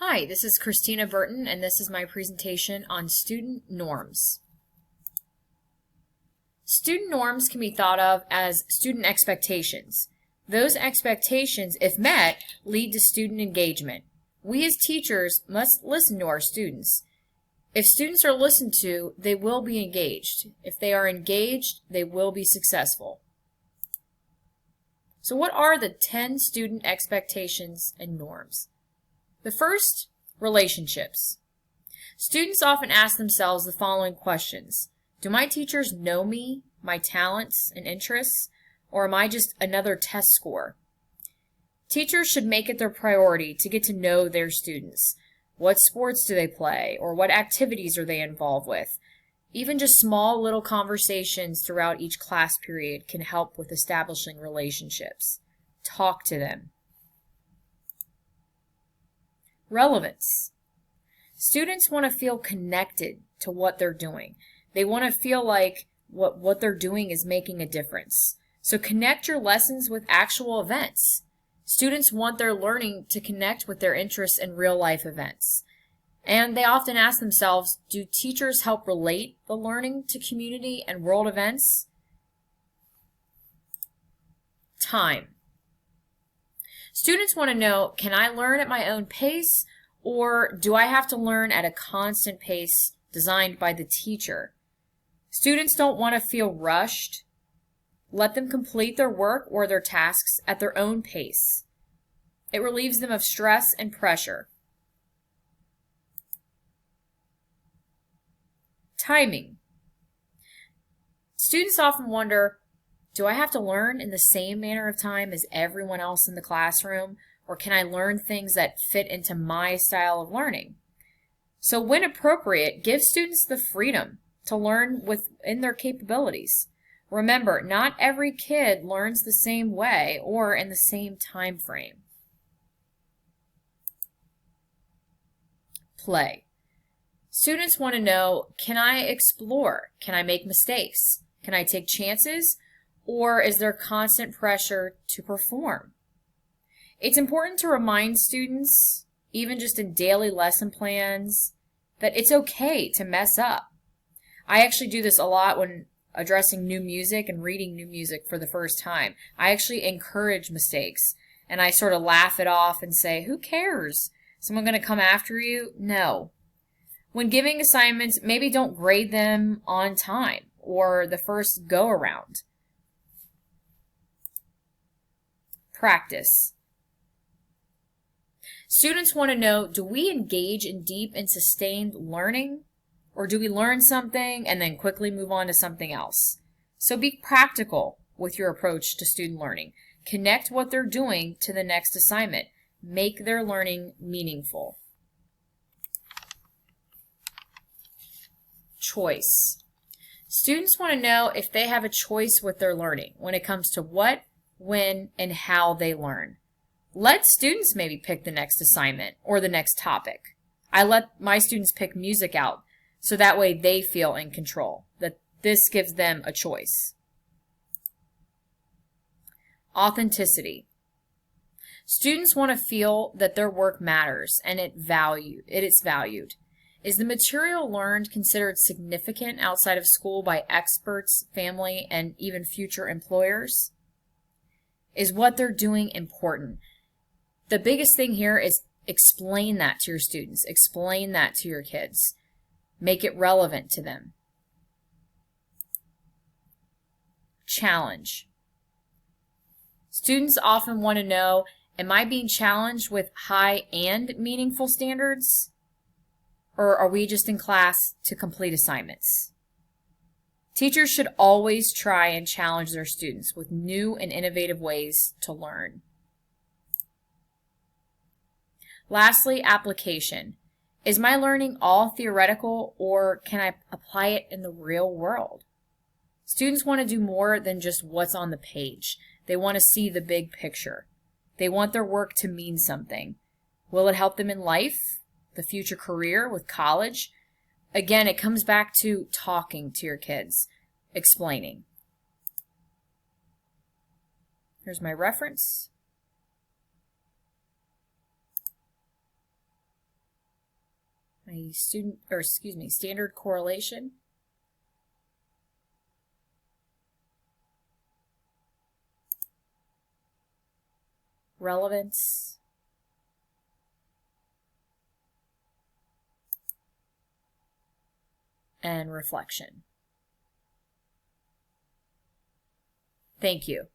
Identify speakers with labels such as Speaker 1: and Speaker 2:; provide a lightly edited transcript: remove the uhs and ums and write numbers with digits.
Speaker 1: Hi, this is Christina Burton, and this is my presentation on student norms. Student norms can be thought of as student expectations. Those expectations, if met, lead to student engagement. We as teachers must listen to our students. If students are listened to, they will be engaged. If they are engaged, they will be successful. So what are the 10 student expectations and norms? The first, relationships. Students often ask themselves the following questions. Do my teachers know me, my talents and interests, or am I just another test score? Teachers should make it their priority to get to know their students. What sports do they play, or what activities are they involved with? Even just small little conversations throughout each class period can help with establishing relationships. Talk to them. Relevance. Students want to feel connected to what they're doing. They want to feel like what they're doing is making a difference. So connect your lessons with actual events. Students want their learning to connect with their interests in real-life events. And they often ask themselves, do teachers help relate the learning to community and world events? Time. Students want to know, can I learn at my own pace, or do I have to learn at a constant pace designed by the teacher? Students don't want to feel rushed. Let them complete their work or their tasks at their own pace. It relieves them of stress and pressure. Timing. Students often wonder, do I have to learn in the same manner of time as everyone else in the classroom, or can I learn things that fit into my style of learning? So when appropriate, give students the freedom to learn within their capabilities. Remember, not every kid learns the same way or in the same time frame. Play. Students want to know, can I explore? Can I make mistakes? Can I take chances? Or is there constant pressure to perform? It's important to remind students, even just in daily lesson plans, that it's okay to mess up. I actually do this a lot when addressing new music and reading new music for the first time. I actually encourage mistakes, and I sort of laugh it off and say, who cares? Someone going to come after you? No. When giving assignments, maybe don't grade them on time or the first go-around. Practice. Students want to know, do we engage in deep and sustained learning, or do we learn something and then quickly move on to something else? So be practical with your approach to student learning. Connect what they're doing to the next assignment. Make their learning meaningful. Choice. Students want to know if they have a choice with their learning when it comes to what, when, and how they learn. Let students maybe pick the next assignment or the next topic. I let my students pick music out so that way they feel in control, that this gives them a choice. Authenticity. Students want to feel that their work matters and it is valued. Is the material learned considered significant outside of school by experts, family, and even future employers? Is what they're doing important? The biggest thing here is explain that to your students. Explain that to your kids. Make it relevant to them. Challenge. Students often want to know, am I being challenged with high and meaningful standards? Or are we just in class to complete assignments? Teachers should always try and challenge their students with new and innovative ways to learn. Lastly, application. Is my learning all theoretical, or can I apply it in the real world? Students want to do more than just what's on the page. They want to see the big picture. They want their work to mean something. Will it help them in life, the future career, with college? Again, it comes back to talking to your kids, explaining. Here's my reference. standard correlation. Relevance. And reflection. Thank you.